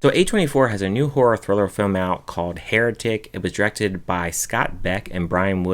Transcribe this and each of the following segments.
So A24 has a new horror thriller film out called Heretic. It was directed by Scott Beck and Bryan.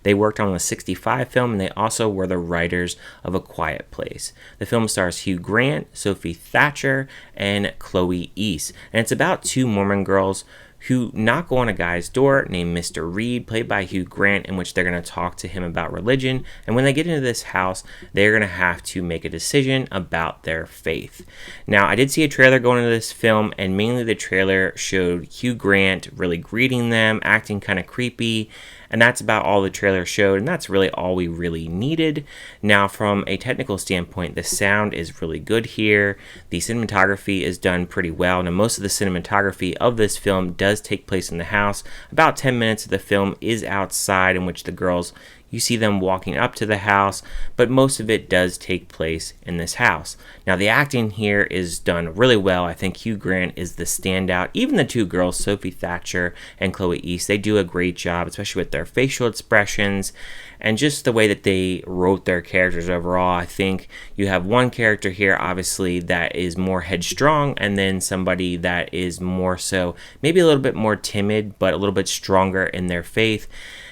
They worked on the 65 film, and they also were the writers of A Quiet Place. The film stars Hugh Grant, Sophie Thatcher, and Chloe East. And it's about two Mormon girls who knock on a guy's door named Mr. Reed, played by Hugh Grant, in which they're going to talk to him about religion. And when they get into this house, they're going to have to make a decision about their faith. Now, I did see a trailer going into this film, and mainly the trailer showed Hugh Grant really greeting them, acting kind of creepy. And that's about all the trailer showed, and that's really all we really needed. Now, from a technical standpoint, the sound is really good here. The cinematography is done pretty well. Now, most of the cinematography of this film does take place in the house. About 10 minutes of the film is outside, in which the girls, you see them walking up to the house, but most of it does take place in this house. Now, the acting here is done really well. I think Hugh Grant is the standout. Even the two girls, Sophie Thatcher and Chloe East, they do a great job, especially with their facial expressions and just the way that they wrote their characters overall. I think you have one character here, obviously, that is more headstrong, and then somebody that is more so, maybe a little bit more timid, but a little bit stronger in their faith.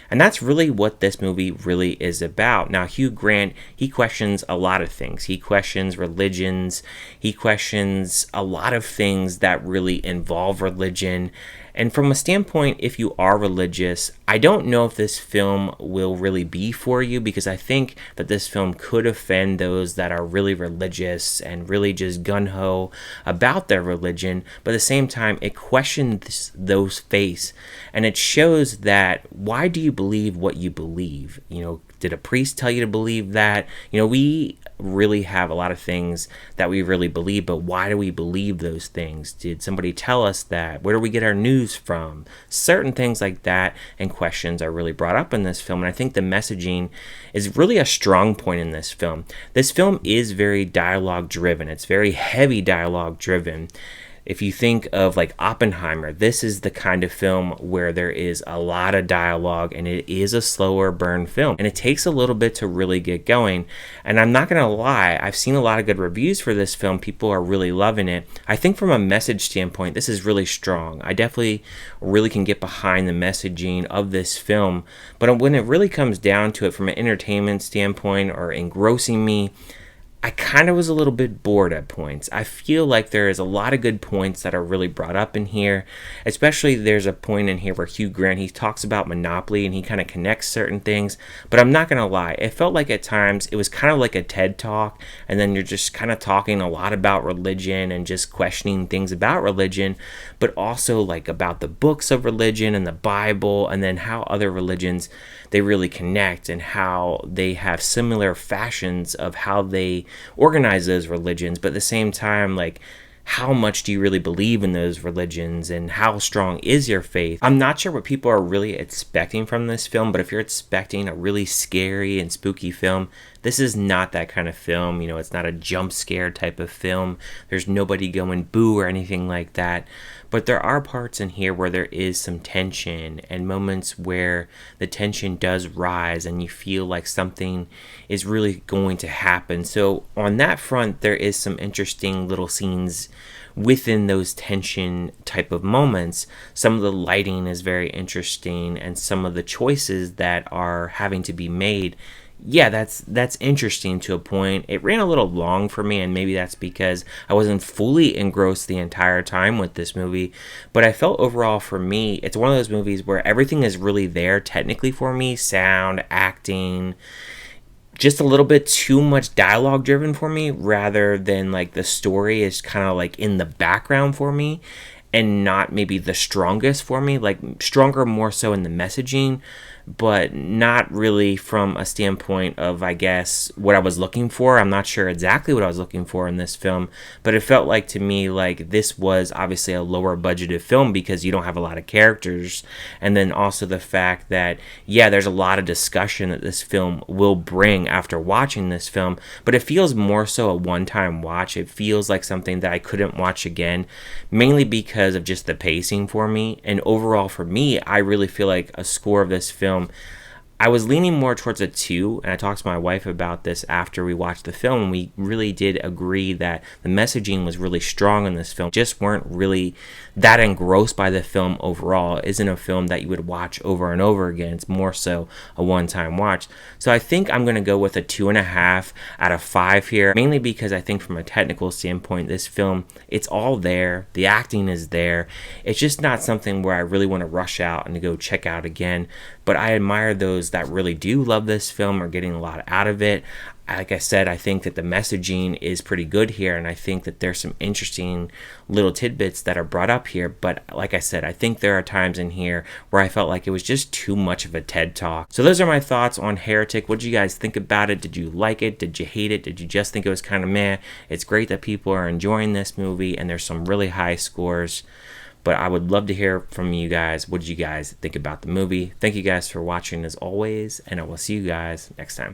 And that's really what this movie really is about. Now, Hugh Grant, he questions a lot of things. He questions religions. He questions a lot of things that really involve religion. And from a standpoint, if you are religious, I don't know if this film will really be for you, because I think that this film could offend those that are really religious and really just gung-ho about their religion. But at the same time, it questions those faiths, and it shows that, why do you believe what you believe? Did a priest tell you to believe that? We really have a lot of things that we really believe, but why do we believe those things? Did somebody tell us that? Where do we get our news from? Certain things like that and questions are really brought up in this film, and I think the messaging is really a strong point in this film. This film is very dialogue driven. It's very heavy dialogue driven. If you think of like Oppenheimer, this is the kind of film where there is a lot of dialogue, and it is a slower burn film, and it takes a little bit to really get going. And I'm not gonna lie, I've seen a lot of good reviews for this film. People are really loving it. I think from a message standpoint, this is really strong. I definitely really can get behind the messaging of this film, but when it really comes down to it from an entertainment standpoint or engrossing me, I kind of was a little bit bored at points. I feel like there is a lot of good points that are really brought up in here. Especially there's a point in here where Hugh Grant, he talks about Monopoly and he kind of connects certain things. But I'm not going to lie, it felt like at times it was kind of like a TED Talk, and then you're just kind of talking a lot about religion and just questioning things about religion, but also like about the books of religion and the Bible, and then how other religions, they really connect, and how they have similar fashions of how they organize those religions. But at the same time, like, how much do you really believe in those religions, and how strong is your faith? I'm not sure what people are really expecting from this film, but if you're expecting a really scary and spooky film, this is not that kind of film. It's not a jump scare type of film. There's nobody going boo or anything like that. But there are parts in here where there is some tension, and moments where the tension does rise and you feel like something is really going to happen. So on that front, there is some interesting little scenes within those tension type of moments. Some of the lighting is very interesting, and some of the choices that are having to be made, yeah, that's interesting to a point. It ran a little long for me, and maybe that's because I wasn't fully engrossed the entire time with this movie. But I felt overall, for me, it's one of those movies where everything is really there technically for me. Sound, acting, just a little bit too much dialogue driven for me, rather than like the story is kind of like in the background for me, and not maybe the strongest for me. Like, stronger more so in the messaging, but not really from a standpoint of, I guess, what I was looking for. I'm not sure exactly what I was looking for in this film, but it felt like to me like this was obviously a lower budgeted film because you don't have a lot of characters. And then also the fact that, yeah, there's a lot of discussion that this film will bring after watching this film, but it feels more so a one-time watch. It feels like something that I couldn't watch again, mainly because of just the pacing for me. And overall for me, I really feel like a score of this film, I was leaning more towards a 2, and I talked to my wife about this after we watched the film, and we really did agree that the messaging was really strong in this film. Just weren't really that engrossed by the film overall. It isn't a film that you would watch over and over again. It's more so a one-time watch. So I think I'm going to go with a 2.5 out of 5 here, mainly because I think from a technical standpoint, this film, it's all there. The acting is there. It's just not something where I really want to rush out and to go check out again. But I admire those that really do love this film, are getting a lot out of it. Like I said, I think that the messaging is pretty good here, and I think that there's some interesting little tidbits that are brought up here. But like I said, I think there are times in here where I felt like it was just too much of a TED Talk. So those are my thoughts on Heretic. What did you guys think about it? Did you like it? Did you hate it? Did you just think it was kind of meh? It's great that people are enjoying this movie, and there's some really high scores. But I would love to hear from you guys. What did you guys think about the movie? Thank you guys for watching as always, and I will see you guys next time.